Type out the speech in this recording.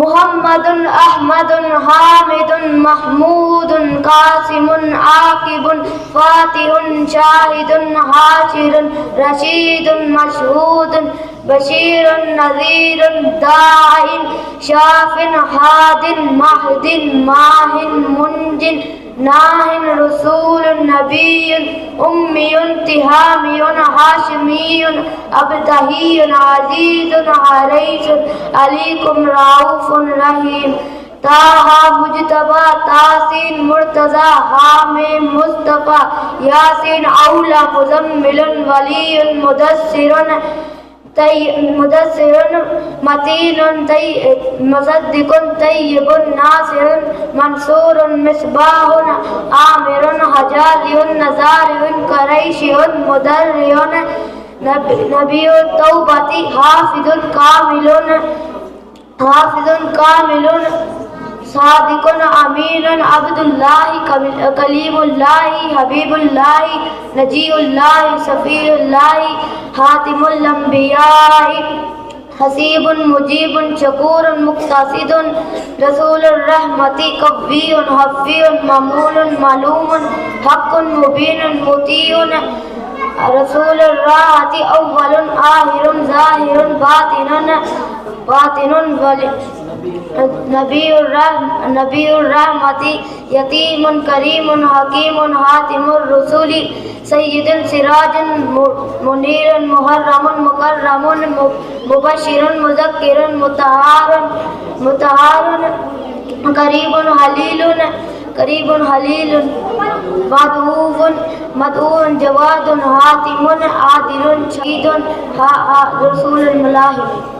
محمد احمد حامد محمود قاسم عاقب فاتح شاہد حاشر رشید مشہود بشیر نذیر داع شاف ہاد مہد ماہ منج ناہ رسول نبی امی تہامی ہاشمی ابتہی عزیز حریص علیکم رؤوف رحیم طٰ مجتبیٰ تاسین مرتضیٰ حامیم مصطفیٰ یاسین اولیٰ مزمل ولی مدثر متین مصدق طیب ناصر منصور مصباح عامر حجاز نزار قریشی مدرع نبی التوبۃ حافظ کامل صادق امین عبد اللہ کلیم اللہ حبیب اللہ نجی اللہ صفی اللہ خاتم الانبیاء حسیب مجیب شکور مقتصد رسول الرحمت قوی حفی مامون معلوم حق مبین مطیع رسول الراحت اول آخر ظاہر باطن نبی الرحمت یتیم کریم حکیم حاتم الرسول سید سراج منیر محرم مکرم مبشر مذکر مطہر قریب حلیل مدعو جواد حاتم عادل شہید رسول الملاحم